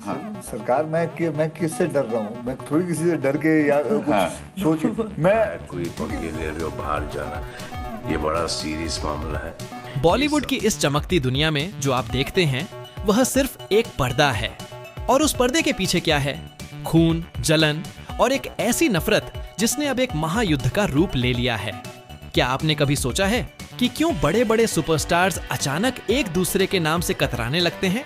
हाँ। सरकार, मैं किससे डर रहा हूँ? मैं थोड़ी किसी से डर के या हाँ। कुछ सोच मैं कोई पक्के ले रहे हो बाहर जाना, ये बड़ा सीरियस मामला है। बॉलीवुड की इस चमकती दुनिया में जो आप देखते हैं वह सिर्फ एक पर्दा है, और उस पर्दे के पीछे क्या है? खून, जलन और एक ऐसी नफरत जिसने अब एक महायुद्ध का रूप ले लिया है। क्या आपने कभी सोचा है कि क्यों बड़े बड़े सुपरस्टार्स अचानक एक दूसरे के नाम से कतराने लगते हैं?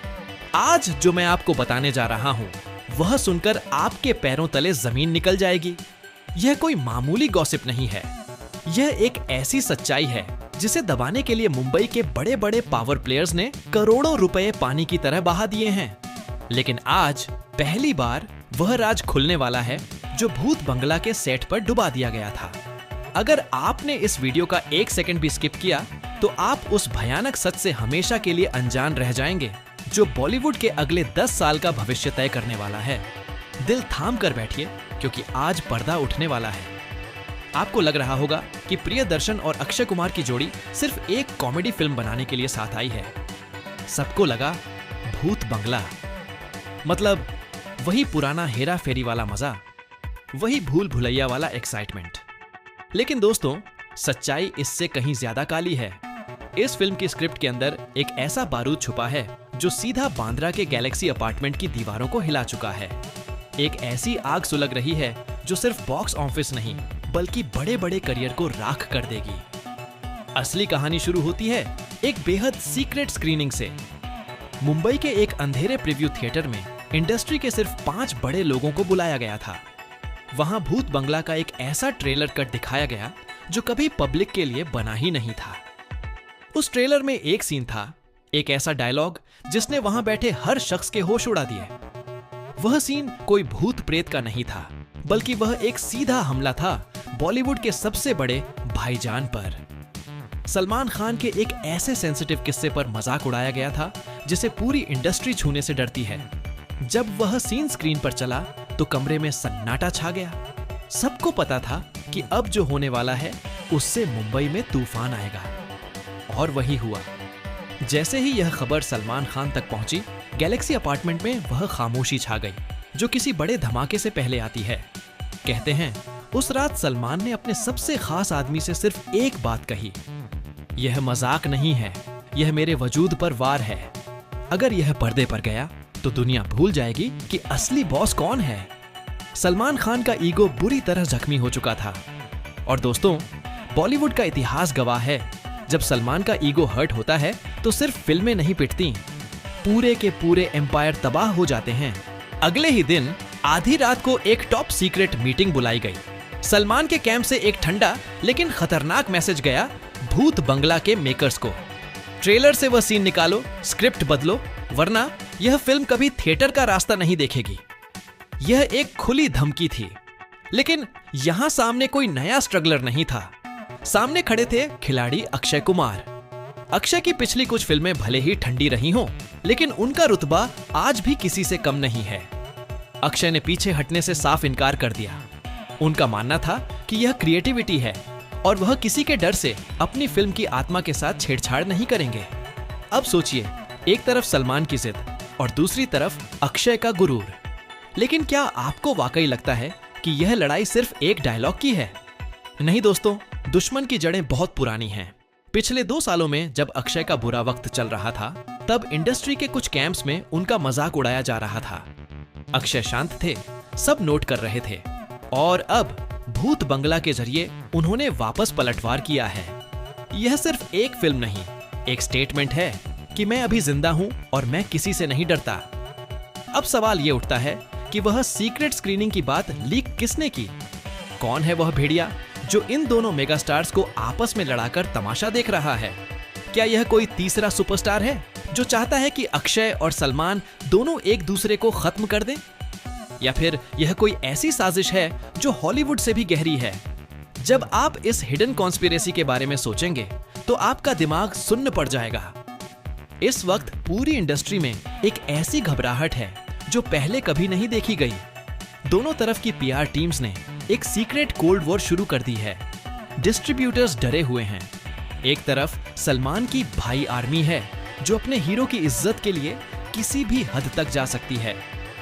आज जो मैं आपको बताने जा रहा हूँ वह सुनकर आपके पैरों तले जमीन निकल जाएगी। यह कोई मामूली गॉसिप नहीं है, यह एक ऐसी सच्चाई है जिसे दबाने के लिए मुंबई के बड़े बड़े पावर प्लेयर्स ने करोड़ों रुपए पानी की तरह बहा दिए हैं। लेकिन आज पहली बार वह राज खुलने वाला है जो भूत बंगला के सेट पर डुबा दिया गया था। अगर आपने इस वीडियो का एक सेकंड भी स्किप किया तो आप उस भयानक सच से हमेशा के लिए अनजान रह जाएंगे जो बॉलीवुड के अगले 10 साल का भविष्य तय करने वाला है। दिल थाम कर बैठिए क्योंकि आज पर्दा उठने वाला है। आपको लग रहा होगा कि प्रियदर्शन और अक्षय कुमार की जोड़ी सिर्फ एक कॉमेडी फिल्म बनाने के लिए साथ आई है। सबको लगा भूत बंगला, मतलब वही पुराना हेरा फेरी वाला मजा, वही भूल भुलैया वाला एक्साइटमेंट। लेकिन दोस्तों, सच्चाई इससे कहीं ज्यादा काली है। इस फिल्म की स्क्रिप्ट के अंदर एक ऐसा बारूद छुपा है जो सीधा बांद्रा के गैलेक्सी अपार्टमेंट की दीवारों को हिला चुका है। एक ऐसी आग सुलग रही है जो सिर्फ बॉक्स ऑफिस नहीं बल्कि बड़े बड़े करियर को राख कर देगी। असली कहानी शुरू होती है एक बेहद सीक्रेट स्क्रीनिंग से। मुंबई के एक अंधेरे प्रीव्यू थिएटर में इंडस्ट्री के सिर्फ 5 बड़े लोगों को बुलाया गया था। वहां भूत बंगला का एक ऐसा ट्रेलर कट दिखाया गया जो कभी पब्लिक के लिए बना ही नहीं था। उस ट्रेलर में एक सीन था, एक ऐसा डायलॉग जिसने वहां बैठे हर शख्स के होश उड़ा दिए। वह सीन कोई भूत प्रेत का नहीं था, बल्कि वह एक सीधा हमला था बॉलीवुड के सबसे बड़े भाईजान पर। सलमान खान के एक ऐसे सेंसिटिव किस्से पर मजाक उड़ाया गया था जिसे पूरी इंडस्ट्री छूने से डरती है। जब वह सीन स्क्रीन पर चला तो कमरे में सन्नाटा छा गया। सबको पता था कि अब जो होने वाला है उससे मुंबई में तूफान आएगा, और वही हुआ। जैसे ही यह खबर सलमान खान तक पहुंची, गैलेक्सी अपार्टमेंट में वह खामोशी छा गई जो किसी बड़े धमाके से पहले आती है। कहते हैं उस रात सलमान ने अपने सबसे खास आदमी से सिर्फ एक बात कही, यह मजाक नहीं है, यह मेरे वजूद पर वार है। अगर यह पर्दे पर गया तो दुनिया भूल जाएगी कि असली बॉस कौन है। सलमान खान का ईगो बुरी तरह जख्मी हो चुका था। और दोस्तों, बॉलीवुड का इतिहास गवाह है, जब सलमान का ईगो हर्ट होता है तो सिर्फ फिल्में नहीं पिटती, पूरे के पूरे एम्पायर तबाह हो जाते हैं। अगले ही दिन आधी रात को एक टॉप सीक्रेट मीटिंग बुलाई गई। सलमान के कैंप से एक ठंडा लेकिन खतरनाक मैसेज गया भूत बंगला के मेकर्स को, ट्रेलर से वह सीन निकालो, स्क्रिप्ट बदलो, वरना यह फिल्म कभी थिएटर का रास्ता नहीं देखेगी। यह एक खुली धमकी थी। लेकिन यहां सामने कोई नया स्ट्रगलर नहीं था। सामने खड़े थे खिलाड़ी अक्षय कुमार। अक्षय की पिछली कुछ फिल्में भले ही ठंडी रही हों, लेकिन उनका रुतबा आज भी किसी से कम नहीं है। अक्षय ने पीछे हटने से साफ इनकार कर दिया। उनका मानना था कि यह क्रिएटिविटी है और वह किसी के डर से अपनी फिल्म की आत्मा के साथ छेड़छाड़ नहीं करेंगे। अब सोचिए, एक तरफ सलमान की जिद और दूसरी तरफ अक्षय का गुरूर। लेकिन क्या आपको वाकई लगता है कि यह लड़ाई सिर्फ एक डायलॉग की है? नहीं दोस्तों, दुश्मन की जड़ें बहुत पुरानी हैं। पिछले 2 सालों में जब अक्षय का बुरा वक्त चल रहा था, तब इंडस्ट्री के कुछ कैंप्स में उनका मजाक उड़ाया जा रहा था। अक्षय शांत थे, सब नोट कर रहे थे, और अब भूत बंगला के जरिए उन्होंने वापस पलटवार किया है। यह सिर्फ एक फिल्म नहीं, एक स्टेटमेंट है कि मैं अभी जिंदा हूं और मैं किसी से नहीं डरता। अब सवाल यह उठता है कि वह सीक्रेट स्क्रीनिंग की बात लीक किसने की? कौन है वह भेड़िया जो इन दोनों मेगास्टार्स को आपस में लड़ाकर तमाशा देख रहा है? क्या यह कोई तीसरा सुपरस्टार है जो चाहता है कि अक्षय और सलमान दोनों एक दूसरे को खत्म कर दें? या फिर यह कोई ऐसी साजिश है जो हॉलीवुड से भी गहरी है? जब आप इस हिडन कॉन्स्पिरेसी के बारे में सोचेंगे तो आपका दिमाग सुन्न पड़ जाएगा। इस वक्त पूरी इंडस्ट्री में एक ऐसी घबराहट है जो पहले कभी नहीं देखी गई। दोनों तरफ की पीआर टीम्स ने एक सीक्रेट कोल्ड वॉर शुरू कर दी है। डिस्ट्रीब्यूटर्स डरे हुए हैं। एक तरफ सलमान की भाई आर्मी है जो अपने हीरो की इज्जत के लिए किसी भी हद तक जा सकती है,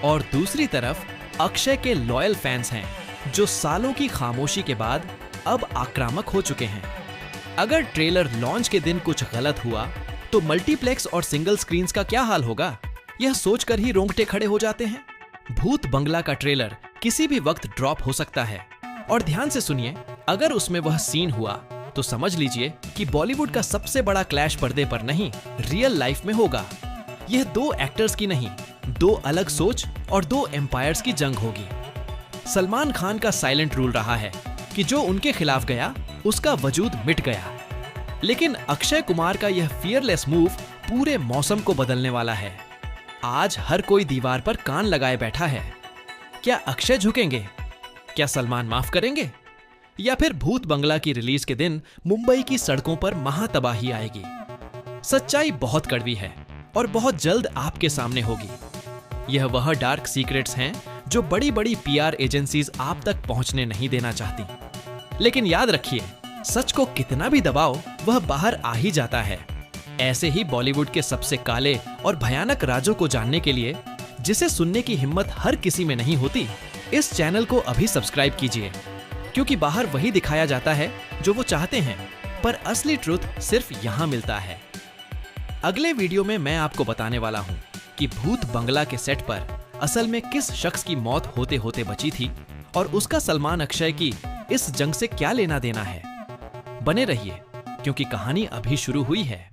और दूसरी तरफ अक्षय के लॉयल फैंस हैं जो सालों की खामोशी के बाद अब आक्रामक हो चुके हैं। अगर ट्रेलर लॉन्च के दिन कुछ गलत हुआ तो मल्टीप्लेक्स और सिंगल स्क्रीन्स का क्या हाल होगा, यह सोचकर ही रोंगटे खड़े हो जाते हैं। भूत बंगला का ट्रेलर किसी भी वक्त ड्रॉप हो सकता है और ध्यान से सुनिए, अगर उसमें वह सीन हुआ तो समझ लीजिए कि बॉलीवुड का सबसे बड़ा क्लैश पर्दे पर नहीं, रियल लाइफ में होगा। यह दो एक्टर्स की नहीं, दो अलग सोच और दो एम्पायर्स की जंग होगी। सलमान खान का साइलेंट रूल रहा है कि जो उनके खिलाफ गया उसका वजूद मिट गया, लेकिन अक्षय कुमार का यह फियरलेस मूव पूरे मौसम को बदलने वाला है। आज हर कोई दीवार पर कान लगाए बैठा है। क्या अक्षय झुकेंगे? क्या सलमान माफ करेंगे? या फिर भूत बंगला की रिलीज के दिन मुंबई की सड़कों पर महातबाही आएगी? सच्चाई बहुत कड़वी है और बहुत जल्द आपके सामने होगी। यह वह डार्क सीक्रेट्स हैं जो बड़ी बड़ी पीआर एजेंसीज आप तक पहुंचने नहीं देना चाहती। लेकिन याद रखिए, सच को कितना भी दबाओ वह बाहर आ ही जाता है। ऐसे ही बॉलीवुड के सबसे काले और भयानक राजों को जानने के लिए, जिसे सुनने की हिम्मत हर किसी में नहीं होती, इस चैनल को अभी सब्सक्राइब कीजिए, क्योंकि बाहर वही दिखाया जाता है जो वो चाहते हैं, पर असली ट्रुथ सिर्फ यहाँ मिलता है। अगले वीडियो में मैं आपको बताने वाला हूँ कि भूत बंगला के सेट पर असल में किस शख्स की मौत होते होते बची थी और उसका सलमान अक्षय की इस जंग से क्या लेना देना है। बने रहिए, क्योंकि कहानी अभी शुरू हुई है।